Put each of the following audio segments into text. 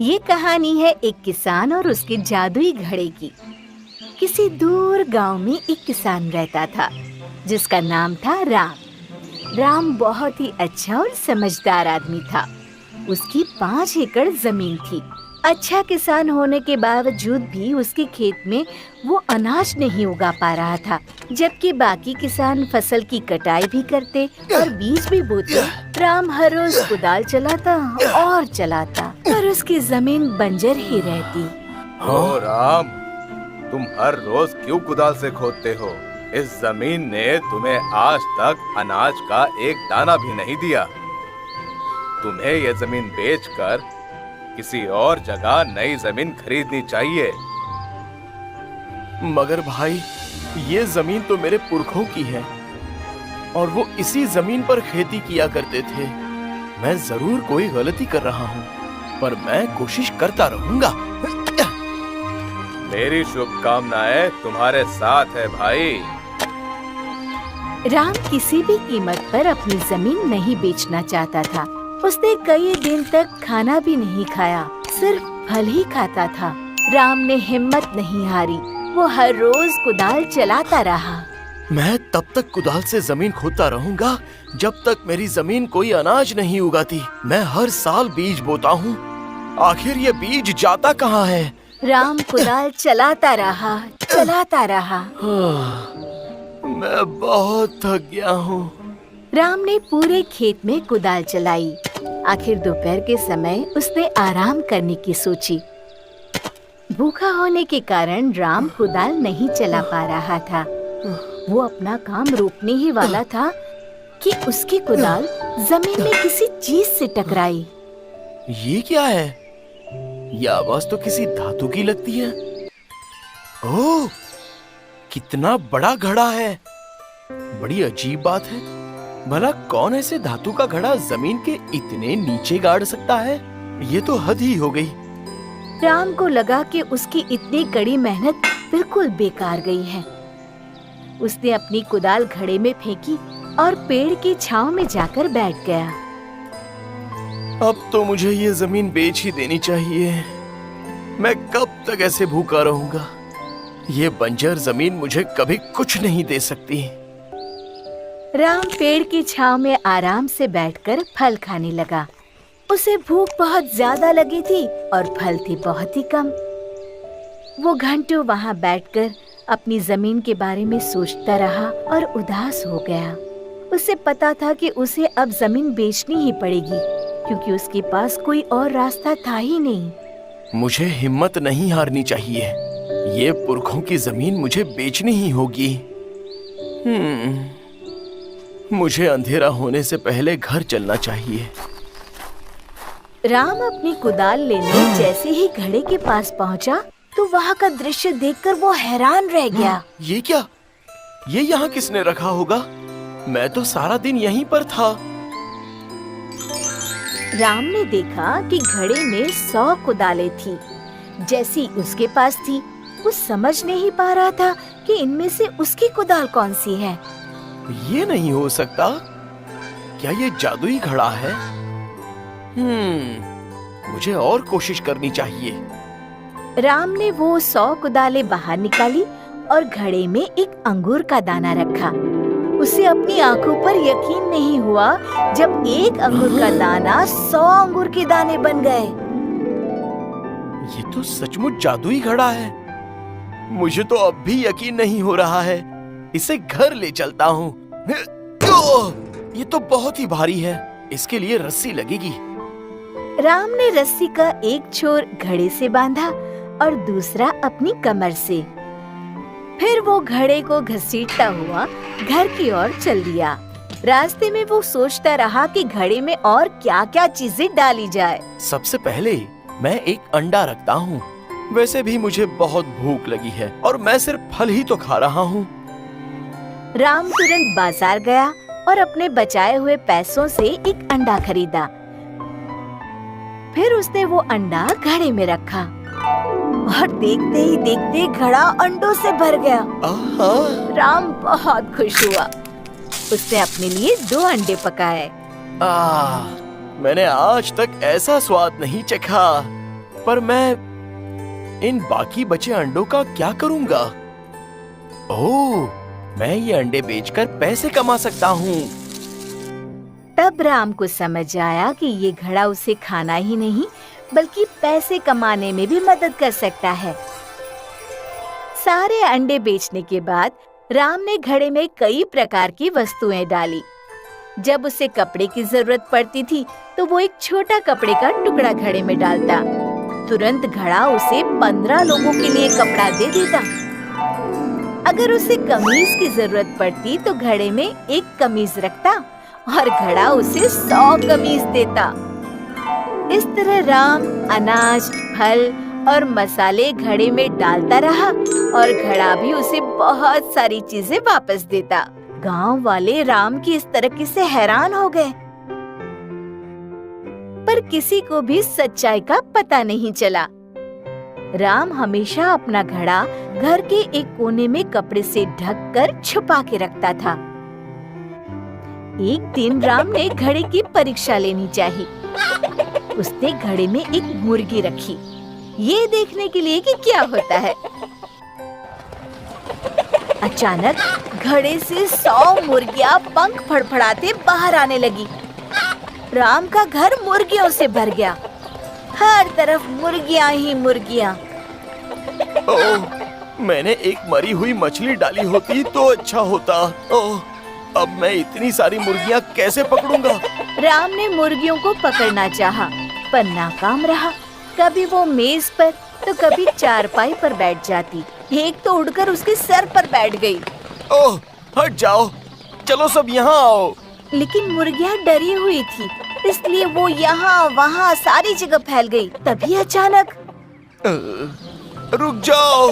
ये कहानी है एक किसान और उसके जादुई घड़े की। किसी दूर गांव में एक किसान रहता था जिसका नाम था राम। राम बहुत ही अच्छा और समझदार आदमी था। उसकी 5 एकड़ जमीन थी। अच्छा किसान होने के बावजूद भी उसके खेत में वो अनाज नहीं उगा पा रहा था, जबकि बाकी किसान फसल की कटाई भी करते और बीज भी बोते। राम हर रोज कुदाल चलाता और चलाता, पर उसकी जमीन बंजर ही रहती। ओ राम, तुम हर रोज क्यों कुदाल से खोदते हो? इस जमीन ने तुम्हें आज तक अनाज का एक दाना भी नहीं दिया। तुम्हें ये जमीन बेचकर किसी और जगह नई जमीन खरीदनी चाहिए। मगर भाई, ये जमीन तो मेरे पुरखों की है और वो इसी जमीन पर खेती किया करते थे। मैं जरूर कोई गलती कर रहा हूँ, पर मैं कोशिश करता रहूंगा। मेरी शुभकामनाएं तुम्हारे साथ है भाई। राम किसी भी कीमत पर अपनी जमीन नहीं बेचना चाहता था। उसने कई दिन तक खाना भी नहीं खाया, सिर्फ फल ही खाता था। राम ने हिम्मत नहीं हारी। वो हर रोज कुदाल चलाता रहा। मैं तब तक कुदाल से जमीन खोदता रहूंगा जब तक मेरी जमीन कोई अनाज नहीं उगाती। मैं हर साल बीज बोता हूँ, आखिर ये बीज जाता कहाँ है? राम कुदाल चलाता रहा। मैं बहुत थक गया हूँ। राम ने पूरे खेत में कुदाल चलाई। आखिर दोपहर के समय उसने आराम करने की सोची। भूखा होने के कारण राम कुदाल नहीं चला पा रहा था। वो अपना काम रोकने ही वाला था कि उसकी कुदाल जमीन में किसी चीज से टकराई। ये क्या है? ये आवाज तो किसी धातु की लगती है। ओह, कितना बड़ा घड़ा है! बड़ी अजीब बात है। भला कौन ऐसे धातु का घड़ा जमीन के इतने नीचे गाड़ सकता है? ये तो हद ही हो गई। राम को लगा कि उसकी इतनी कड़ी मेहनत बिल्कुल बेकार गई है। उसने अपनी कुदाल घड़े में फेंकी और पेड़ की छांव में जाकर बैठ गया। अब तो मुझे ये जमीन बेच ही देनी चाहिए। मैं कब तक ऐसे भूखा रहूंगा? ये बंजर जमीन मुझे कभी कुछ नहीं दे सकती। राम पेड़ की छांव में आराम से बैठकर फल खाने लगा। उसे भूख बहुत ज्यादा लगी थी और फल थे बहुत ही कम। वो घंटों वहां बैठकर अपनी जमीन के बारे में सोचता रहा और उदास हो गया। उसे पता था कि उसे अब जमीन बेचनी ही पड़ेगी, क्योंकि उसके पास कोई और रास्ता था ही नहीं। मुझे हिम्मत नहीं हारनी चाहिए। ये पुरखों की जमीन मुझे बेचनी ही होगी। मुझे अंधेरा होने से पहले घर चलना चाहिए। राम अपनी कुदाल लेने जैसे ही घड़े के पास पहुंचा तो वहां का दृश्य देखकर वो हैरान रह गया। ये क्या? ये यहाँ किसने रखा होगा? मैं तो सारा दिन यहीं पर था। राम ने देखा कि घड़े में 100 कुदालें थी, जैसी उसके पास थी। वो समझ नहीं पा रहा था कि इनमें से उसकी कुदाल कौन सी है। ये नहीं हो सकता। क्या ये जादुई घड़ा है? मुझे और कोशिश करनी चाहिए। राम ने वो 100 कुदालें बाहर निकाली और घड़े में एक अंगूर का दाना रखा। उसे अपनी आंखों पर यकीन नहीं हुआ जब एक अंगूर का दाना 100 अंगूर के दाने बन गए। ये तो सचमुच जादुई घड़ा है। मुझे तो अब भी यकीन नहीं हो रहा है। इसे घर ले चलता हूँ। ये तो बहुत ही भारी है। इसके लिए रस्सी लगेगी। राम ने रस्सी का एक छोर घड़े से बांधा और दूसरा अपनी कमर से। फिर वो घड़े को घसीटता हुआ घर की ओर चल दिया। रास्ते में वो सोचता रहा कि घड़े में और क्या-क्या चीजें डाली जाए। सबसे पहले मैं एक अंडा रखता हूँ। वैसे भी मुझे बहुत भूख लगी है और मैं सिर्फ फल ही तो खा रहा हूँ। राम तुरंत बाजार गया और अपने बचाए हुए पैसों से एक अंडा खरीदा। फिर उसने वो अंडा घड़े में रखा और देखते ही देखते घड़ा अंडों से भर गया। राम बहुत खुश हुआ। उसने अपने लिए 2 अंडे पकाए। मैंने आज तक ऐसा स्वाद नहीं चखा। पर मैं इन बाकी बचे अंडों का क्या करूंगा? ओह, मैं ये अंडे बेचकर पैसे कमा सकता हूँ। तब राम को समझ आया कि ये घड़ा उसे खाना ही नहीं बल्कि पैसे कमाने में भी मदद कर सकता है। सारे अंडे बेचने के बाद राम ने घड़े में कई प्रकार की वस्तुएं डाली। जब उसे कपड़े की जरूरत पड़ती थी तो वो एक छोटा कपड़े का टुकड़ा घड़े में डालता। तुरंत घड़ा उसे 15 लोगों के लिए कपड़ा दे देता। अगर उसे कमीज की जरूरत पड़ती तो घड़े में एक कमीज रखता और घड़ा उसे 100 कमीज देता। इस तरह राम अनाज, फल और मसाले घड़े में डालता रहा और घड़ा भी उसे बहुत सारी चीजें वापस देता। गांव वाले राम की इस तरक्की से हैरान हो गए, पर किसी को भी सच्चाई का पता नहीं चला। राम हमेशा अपना घड़ा घर के एक कोने में कपड़े से ढककर छुपा के रखता था। एक दिन राम ने घड़े की परीक्षा लेनी चाहिए। उसने घड़े में एक मुर्गी रखी, ये देखने के लिए कि क्या होता है। अचानक घड़े से 100 मुर्गियां पंख फड़फड़ाते बाहर आने लगी। राम का घर मुर्गियों से भर गया। हर तरफ मुर्गियां ही मुर्गियां। ओह, मैंने एक मरी हुई मछली डाली होती तो अच्छा होता। ओह, अब मैं इतनी सारी मुर्गियां कैसे पकड़ूंगा? राम ने मुर्गियों को पकड़ना चाहा, पर नाकाम रहा। कभी वो मेज पर तो कभी चारपाई पर बैठ जाती। एक तो उड़कर उसके सर पर बैठ गई। ओह, हट जाओ, चलो सब यहाँ आओ। लेकिन मुर्गियां डरी हुई थी, इसलिए वो यहाँ वहाँ सारी जगह फैल गई। तभी अचानक रुक जाओ।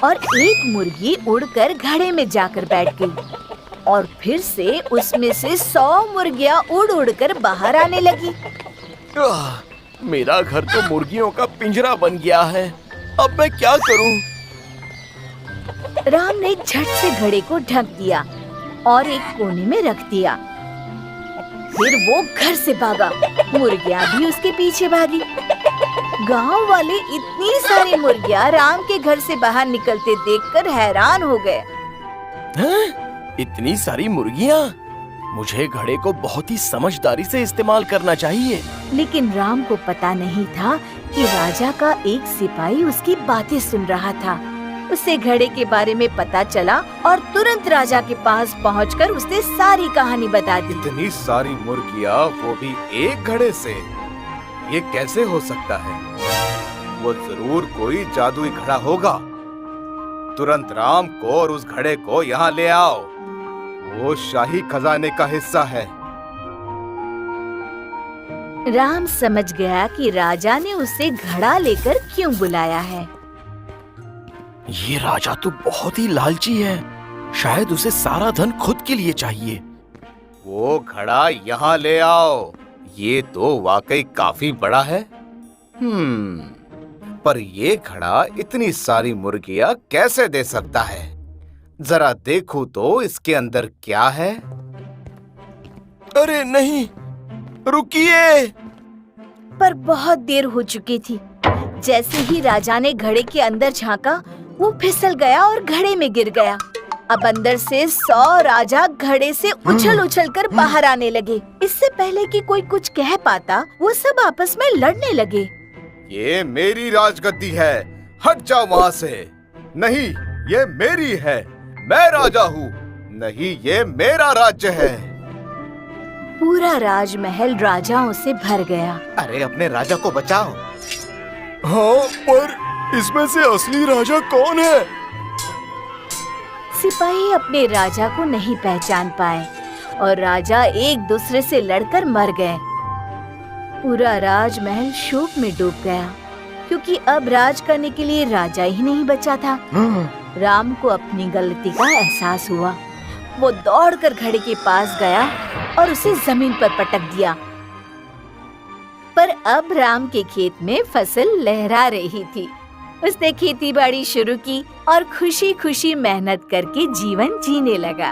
और एक मुर्गी उड़कर घड़े में जाकर बैठ गई और फिर से उसमें से 100 मुर्गियां उड़ उड़कर बाहर आने लगी। मेरा घर तो मुर्गियों का पिंजरा बन गया है, अब मैं क्या करूं? राम ने झट से घड़े को ढक दिया और एक कोने में रख दिया। फिर वो घर से भागा, मुर्गियां भी उसके पीछे भागी। गांव वाले इतनी सारी मुर्गियां राम के घर से बाहर निकलते देखकर हैरान हो गए। इतनी सारी मुर्गियां? मुझे घड़े को बहुत ही समझदारी से इस्तेमाल करना चाहिए। लेकिन राम को पता नहीं था कि राजा का एक सिपाही उसकी बातें सुन रहा था। उसे घड़े के बारे में पता चला और तुरंत राजा के पास पहुंचकर उसने सारी कहानी बता दी। इतनी सारी मुर्गियां, वो भी एक घड़े से, ये कैसे हो सकता है? वो जरूर कोई जादुई घड़ा होगा। तुरंत राम को और उस घड़े को यहाँ ले आओ, वो शाही खजाने का हिस्सा है। राम समझ गया कि राजा ने उसे घड़ा लेकर क्यों बुलाया है। ये राजा तो बहुत ही लालची है, शायद उसे सारा धन खुद के लिए चाहिए। वो घड़ा यहाँ ले आओ, ये तो वाकई काफी बड़ा है। पर ये घड़ा इतनी सारी मुर्गियां कैसे दे सकता है? जरा देखूं तो इसके अंदर क्या है। अरे नहीं, रुकिए। पर बहुत देर हो चुकी थी। जैसे ही राजा ने घड़े के अंदर झांका, वो फिसल गया और घड़े में गिर गया। अब अंदर से 100 राजा घड़े से उछल उछल कर बाहर आने लगे। इससे पहले कि कोई कुछ कह पाता, वो सब आपस में लड़ने लगे। ये मेरी राजगद्दी है, हट जाओ वहाँ से। नहीं, ये मेरी है, मैं राजा हूँ। नहीं, ये मेरा राज्य है। पूरा राजमहल राजाओं से भर गया। अरे अपने राजा को बचाओ। हाँ, पर इसमें से असली राजा कौन है? सिपाही अपने राजा को नहीं पहचान पाए और राजा एक दूसरे से लड़कर मर गए। पूरा राजमहल शोक में डूब गया, क्योंकि अब राज करने के लिए राजा ही नहीं बचा था। राम को अपनी गलती का एहसास हुआ। वो दौड़कर घड़े के पास गया और उसे जमीन पर पटक दिया। पर अब राम के खेत में फसल लहरा रही थी। उसने खेती बाड़ी शुरू की और खुशी खुशी मेहनत करके जीवन जीने लगा।